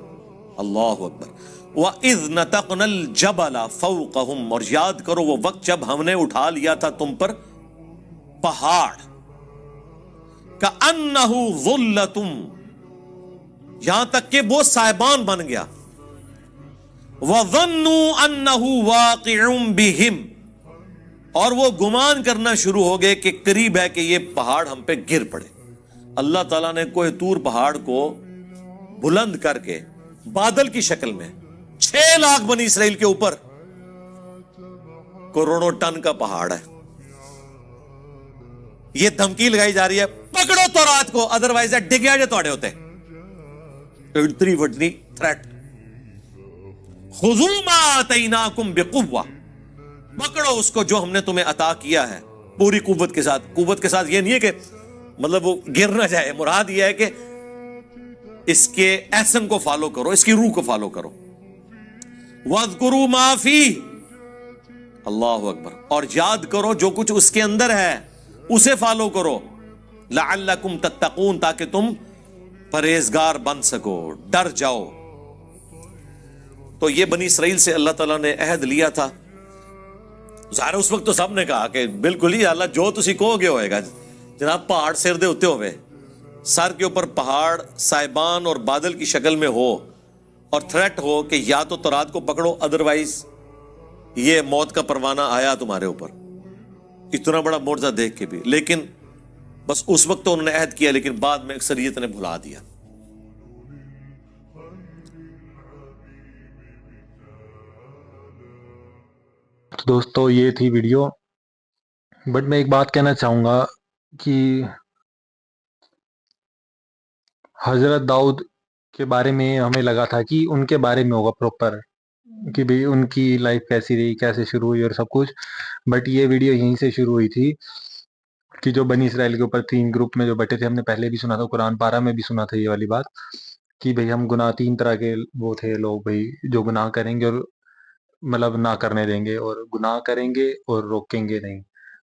اللہ اکبر. وَإِذْ نَتَقْنَا الْجَبَلَ فَوْقَهُمْ, اور یاد کرو وہ وقت جب ہم نے اٹھا لیا تھا تم پر پہاڑ, كَأَنَّهُ ظُلَّةٌ, یہاں تک کہ وہ سائبان بن گیا. وَظَنُّوا أَنَّهُ وَاقِعٌ بِهِمْ, اور وہ گمان کرنا شروع ہو گئے کہ قریب ہے کہ یہ پہاڑ ہم پہ گر پڑے. اللہ تعالیٰ نے کوہ طور پہاڑ کو بلند کر کے بادل کی شکل میں 6 لاکھ بنی اسرائیل کے اوپر کروڑوں ٹن کا پہاڑ ہے. یہ دھمکی لگائی جا رہی ہے پکڑو تورات کو, ادروائز ڈگیا جو توڑے ہوتے. اتنی وڈنی تھریٹ. خذوا ما آتیناکم بقوہ, پکڑو اس کو جو ہم نے تمہیں عطا کیا ہے پوری قوت کے ساتھ. قوت کے ساتھ یہ نہیں ہے کہ مطلب وہ گر نہ جائے, مراد یہ ہے کہ اس کے ایسن کو فالو کرو, اس کی روح کو فالو کرو. وَاذْكُرُوا مَا فِيهِ, اللہ اکبر, اور یاد کرو جو کچھ اس کے اندر ہے اسے فالو کرو. لَعَلَّكُمْ تَتَّقُونَ, تاکہ تم پرہیزگار بن سکو, ڈر جاؤ. تو یہ بنی اسرائیل سے اللہ تعالیٰ نے عہد لیا تھا. ظاہر اس وقت تو سب نے کہا کہ بالکل ہی اللہ جو تسی کہو گے ہوئے گا. جناب پہاڑ سر دے ہوتے ہوئے, سر کے اوپر پہاڑ سائبان اور بادل کی شکل میں ہو, اور تھریٹ ہو کہ یا تو تورات کو پکڑو ادروائز یہ موت کا پروانہ آیا تمہارے اوپر. اتنا بڑا معجزہ دیکھ کے بھی, لیکن بس اس وقت تو انہوں نے عہد کیا, لیکن بعد میں اکثریت نے بھلا دیا. دوستو یہ تھی ویڈیو. بٹ میں ایک بات کہنا چاہوں گا کہ حضرت داؤد کے بارے میں ہمیں لگا تھا کہ ان کے بارے میں ہوگا پروپر, کہ بھئی ان کی لائف کیسی رہی, کیسے شروع ہوئی اور سب کچھ. بٹ یہ ویڈیو یہیں سے شروع ہوئی تھی کہ جو بنی اسرائیل کے اوپر 3 گروپ میں جو بٹے تھے, ہم نے پہلے بھی سنا تھا, قرآن پارہ میں بھی سنا تھا یہ والی بات, کہ بھئی ہم گناہ 3 طرح کے وہ تھے لوگ بھئی, جو گناہ کریں گے اور مطلب نہ کرنے دیں گے, اور گناہ کریں گے اور روکیں گے نہیں,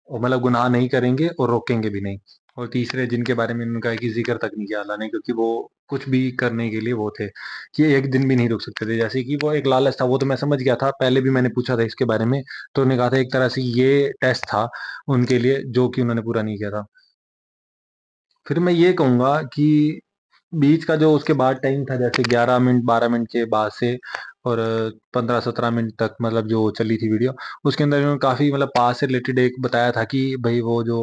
اور مطلب گناہ نہیں کریں گے اور روکیں گے بھی نہیں. اور تیسرے جن کے بارے میں انہوں نے کہا کہ ذکر تک نہیں کیا اللہ نے, کیونکہ وہ کچھ بھی کرنے کے لیے وہ تھے کہ ایک دن بھی نہیں رک سکتے تھے. جیسے کہ وہ ایک لالچ تھا, وہ تو میں سمجھ گیا تھا, پہلے بھی میں نے پوچھا تھا اس کے بارے میں, تو انہوں نے کہا تھا ایک طرح سے یہ ٹیسٹ تھا ان کے لیے جو کہ انہوں نے پورا نہیں کیا تھا. پھر میں یہ کہوں گا کہ بیچ کا جو اس کے بعد ٹائم تھا, جیسے 11 منٹ 12 منٹ کے بعد سے اور 15-17 منٹ تک مطلب جو چلی تھی ویڈیو, اس کے اندر انہوں نے کافی مطلب پاس سے ریلیٹڈ ایک بتایا تھا کہ بھئی وہ جو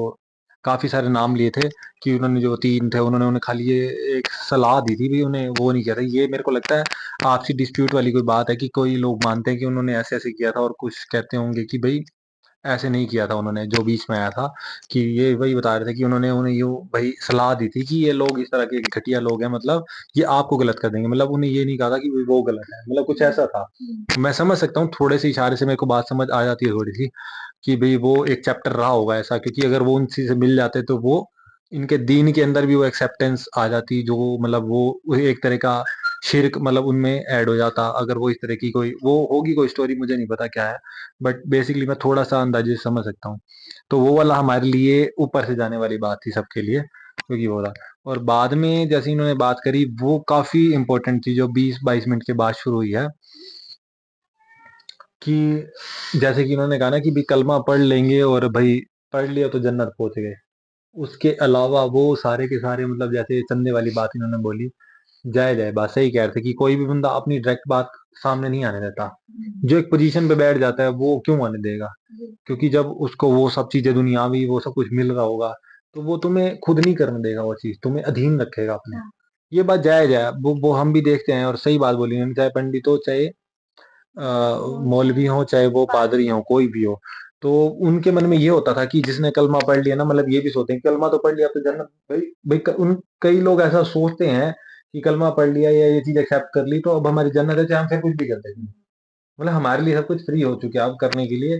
کافی سارے نام لیے تھے, کہ انہوں نے جو 3 تھے انہوں نے خالی یہ ایک صلاح دی تھی, بھی انہیں وہ نہیں کیا تھا. یہ میرے کو لگتا ہے آپسی ڈسپیوٹ والی کوئی بات ہے, کہ کوئی لوگ مانتے ہیں کہ انہوں نے ایسے ایسے کیا تھا, اور کچھ کہتے ہوں گے کہ بھئی ایسے نہیں کیا تھا انہوں نے. جو بیچ میں آیا تھا کہ یہ وہی بتا رہے تھے کہ انہوں نے انہیں یوں بھائی صلاح دی تھی کہ یہ لوگ اس طرح کے گھٹیا لوگ ہیں, مطلب یہ آپ کو غلط کر دیں گے. مطلب انہیں یہ نہیں کہا تھا کہ وہ غلط ہے, مطلب کچھ ایسا تھا. میں سمجھ سکتا ہوں, تھوڑے سے اشارے سے میرے کو بات سمجھ آ جاتی ہے تھوڑی سی, کہ بھئی وہ ایک چیپٹر رہا ہوگا ایسا, کیونکہ اگر وہ ان چیز سے مل جاتے تو وہ ان کے دین کے اندر بھی وہ ایکسیپٹنس آ جاتی, جو مطلب وہ ایک طرح کا شرک مطلب ان میں ایڈ ہو جاتا. اگر وہ اس طرح کی کوئی وہ ہوگی کوئی اسٹوری, مجھے نہیں پتا کیا ہے, بٹ بیسکلی میں تھوڑا سا اندازے سے سمجھ سکتا ہوں. تو وہ والا ہمارے لیے اوپر سے جانے والی بات تھی سب کے لیے, کیونکہ وہ تھا. اور بعد میں جیسے انہوں نے بات کری وہ کافی امپورٹنٹ تھی, جو 20-22 منٹ کے بعد شروع ہوئی ہے, کہ جیسے کہ انہوں نے کہا نا کہ بھی کلمہ پڑھ لیں گے اور بھائی پڑھ لیا تو جنت پہنچ گئے. اس کے علاوہ وہ سارے کے سارے مطلب جیسے چندے والی بات انہوں نے بولی, جائے بات صحیح کہہ رہے تھے کہ کوئی بھی بندہ اپنی ڈائریکٹ بات سامنے نہیں آنے دیتا. جو ایک پوزیشن پہ بیٹھ جاتا ہے وہ کیوں آنے دے گا, کیونکہ جب اس کو وہ سب چیزیں دنیاوی وہ سب کچھ مل رہا ہوگا تو وہ تمہیں خود نہیں کرنے دے گا, وہ چیز تمہیں ادھین رکھے گا اپنے. یہ بات جائز ہے, وہ ہم بھی دیکھتے ہیں, اور صحیح بات بولی انہوں نے, چاہے پنڈت ہو, چاہے مولوی ہو, چاہے وہ پادری ہو, کوئی بھی ہو. تو ان کے من میں یہ ہوتا تھا کہ جس نے کلمہ پڑھ لیا نا, مطلب یہ بھی سوچتے ہیں کلمہ تو پڑھ لیا تو جنت. بھائی کئی لوگ ایسا سوچتے ہیں کہ کلمہ پڑھ لیا یا یہ چیز ایکسیپٹ کر لی تو اب ہماری جنت ہے, چاہے ہم پھر کچھ بھی کرتے ہیں, مطلب ہمارے لیے سب کچھ فری ہو چکا ہے اب کرنے کے لیے.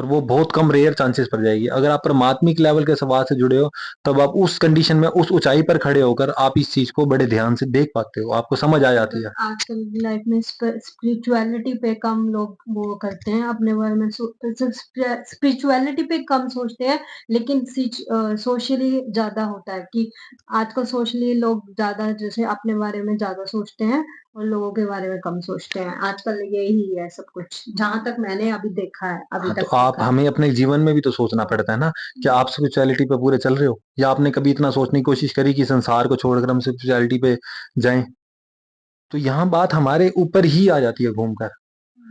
اور وہ بہت کم ریئر چانسز پر جائے گی. اگر آپ پرماتمک لیول کے سوال سے جڑے ہو تب آپ اس کنڈیشن میں اس اونچائی پر کھڑے ہو کر آپ اس چیز کو بڑے دھیان سے دیکھ پاتے ہو, آپ کو سمجھ آ جاتی ہے. آج کل لائف میں اسپرچویلٹی پہ کم لوگ وہ کرتے ہیں اپنے بارے میں, اسپرچویلٹی پہ کم سوچتے ہیں, لیکن سوشلی زیادہ ہوتا ہے کہ آج کل سوشلی لوگ زیادہ جیسے اپنے بارے میں زیادہ سوچتے ہیں اور لوگوں کے بارے میں کم سوچتے ہیں. آج کل یہی ہے سب کچھ, جہاں تک میں نے ابھی دیکھا ہے, ابھی ہاں, تو تک آپ دیکھا ہمیں اپنے جیون میں بھی تو سوچنا پڑتا ہے نا کہ آپ اسپرچویلٹی پہ پورے چل رہے ہو, یا آپ نے کبھی اتنا سوچنے کی کوشش کری کہ سنسار کو چھوڑ کر ہم اسپرچویلٹی پہ جائیں. تو یہاں بات ہمارے اوپر ہی آ جاتی ہے گھوم کر.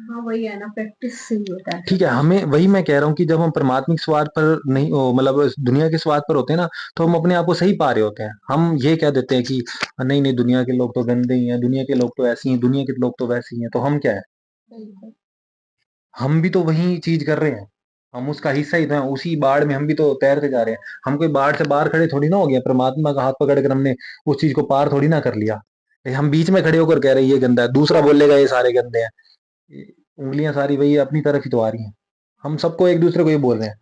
ہاں وہی ہے نا, پریکٹس سے ہی ہوتا ہے ٹھیک ہے, ہمیں وہی میں کہہ رہا ہوں کہ جب ہم پرماتمک سواد پر نہیں مطلب دنیا کے سواد پر ہوتے ہیں نا, تو ہم اپنے آپ کو صحیح پا رہے ہوتے ہیں. ہم یہ کہہ دیتے ہیں کہ نہیں نہیں دنیا کے لوگ تو گندے ہی ہیں, دنیا کے لوگ تو ایسی ہیں, دنیا کے لوگ تو ویسی ہی ہیں. تو ہم کیا ہے, ہم بھی تو وہی چیز کر رہے ہیں, ہم اس کا حصہ ہی تو ہیں, اسی باڑ میں ہم بھی تو تیرتے جا رہے ہیں. ہم کوئی باڑ سے باہر کھڑے تھوڑی نہ ہو گیا, پرماتما کا ہاتھ پکڑ کر ہم نے اس چیز کو پار تھوڑی نہ کر لیا. ہم بیچ میں کھڑے ہو کر کہہ رہے ہیں یہ گندا ہے, دوسرا بولے گا یہ سارے گندے ہیں. انگلیاں ساری وہی اپنی طرف ہی تو آ رہی ہیں. ہم سب کو ایک دوسرے کو یہ بول رہے ہیں,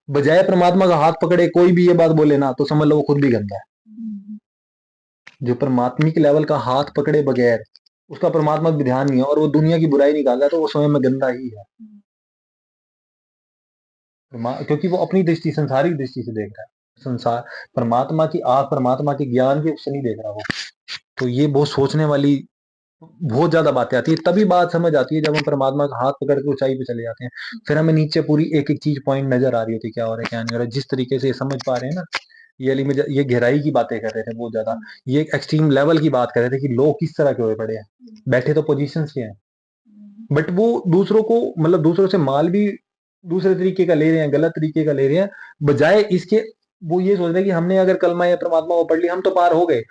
بجائے پرماتما کا ہاتھ پکڑے کوئی بھی یہ بات بولے نا تو سمجھ لو وہ خود بھی گندا ہے. جو پرماتمک لیول کا ہاتھ پکڑے بغیر اس کا پرماتما بھی دھیان نہیں ہے اور وہ دنیا کی برائی نکالتا ہے, تو وہ سوئم میں گندا ہی ہے. کیونکہ وہ اپنی درشٹی, سنسارک درشٹی سے دیکھ رہا ہے. سنسار پرماتما کی آنکھ پرماتما کے گیان کے اس سے نہیں دیکھ رہا وہ. تو یہ بہت سوچنے والی بہت زیادہ باتیں آتی ہے. تبھی بات سمجھ آتی ہے جب ہم پرماتما کا ہاتھ پکڑ کے اونچائی پہ چلے جاتے ہیں. پھر ہمیں نیچے پوری ایک ایک چیز پوائنٹ نظر آ رہی ہوتی ہے, کیا ہو رہا ہے کیا نہیں ہو رہا ہے. جس طریقے سے یہ سمجھ پا رہے ہیں نا, یہ علی یہ گہرائی کی باتیں کر رہے تھے بہت زیادہ, یہ ایک ایکسٹریم لیول کی بات کر رہے تھے کہ لوگ کس طرح کے ہوئے پڑے ہیں, بیٹھے تو پوزیشنز کے ہیں, بٹ وہ دوسروں کو مطلب دوسروں سے مال بھی دوسرے طریقے کا لے رہے ہیں, غلط طریقے کا لے رہے ہیں. بجائے اس کے وہ یہ سوچ رہے ہیں کہ ہم نے اگر کلمہ یا پرماتما کو پڑھ لی ہم تو پار ہو گئے,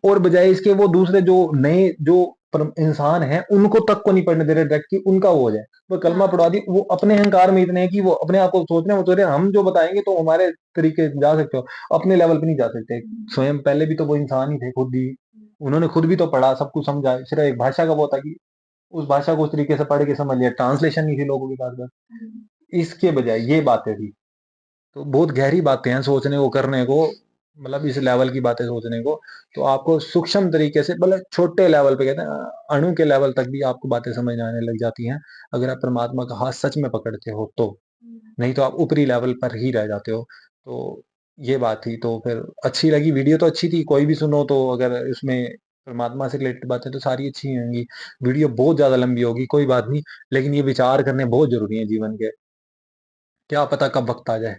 اور بجائے اس کے وہ دوسرے جو نئے جو انسان ہیں ان کو تک کو نہیں پڑھنے دے رہے ڈائریکٹ, کہ ان کا وہ ہو جائے. وہ کلمہ پڑھوا دی, وہ اپنے اہنکار میں اتنے ہیں کہ وہ اپنے آپ کو سوچ رہے ہیں, وہ سوچ رہے ہیں ہم جو بتائیں گے تو ہمارے طریقے جا سکتے ہو, اپنے لیول پہ نہیں جا سکتے. سوئم پہلے بھی تو وہ انسان ہی تھے, خود بھی انہوں نے خود بھی تو پڑھا, سب کچھ سمجھا. صرف ایک بھاشا کا وہ تھا کہ اس بھاشا کو اس طریقے سے پڑھ کے سمجھ لیا, ٹرانسلیشن نہیں تھی لوگوں کے پاس بس. اس کے بجائے یہ باتیں تھی. تو بہت گہری باتیں ہیں سوچنے کو, کرنے کو, مطلب اس لیول کی باتیں سوچنے کو. تو آپ کو سوکشم طریقے سے مطلب چھوٹے لیول پہ کہتے ہیں اڑو کے لیول تک بھی آپ کو باتیں سمجھ آنے لگ جاتی ہیں اگر آپ پرماتما کا ہاتھ سچ میں پکڑتے ہو تو. نہیں تو آپ اوپری لیول پر ہی رہ جاتے ہو. تو یہ بات تھی. تو پھر اچھی لگی, ویڈیو تو اچھی تھی, کوئی بھی سنو تو اگر اس میں پرماتما سے ریلیٹڈ باتیں تو ساری اچھی ہوں گی. ویڈیو بہت زیادہ لمبی ہوگی کوئی بات نہیں, لیکن یہ وچار کرنے بہت ضروری ہیں جیون کے, کیا پتا کب وقت آ جائے.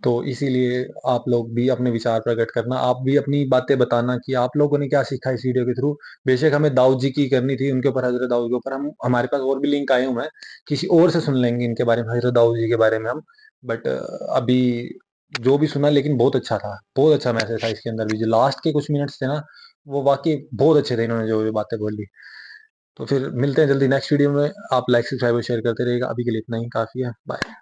تو اسی لیے آپ لوگ بھی اپنے وچار پرگٹ کرنا, آپ بھی اپنی باتیں بتانا کہ آپ لوگوں نے کیا سیکھا اس ویڈیو کے تھرو. بے شک ہمیں داؤد جی کی کرنی تھی, ان کے اوپر حضرت داؤد کے اوپر, ہمارے پاس اور بھی لنک آئے ہوئے ہیں, کسی اور سے سن لیں گے ان کے بارے میں, حضرت داؤد جی کے بارے میں ہم. بٹ ابھی جو بھی سنا لیکن بہت اچھا تھا, بہت اچھا میسج تھا اس کے اندر بھی. جو لاسٹ کے کچھ منٹس تھے نا وہ واقعی بہت اچھے تھے, انہوں نے جو باتیں بولی. تو پھر ملتے ہیں جلدی نیکسٹ ویڈیو میں. آپ لائک سبسکرائب اور شیئر کرتے رہیے گا. ابھی کے لیے اتنا ہی کافی ہے. بائے.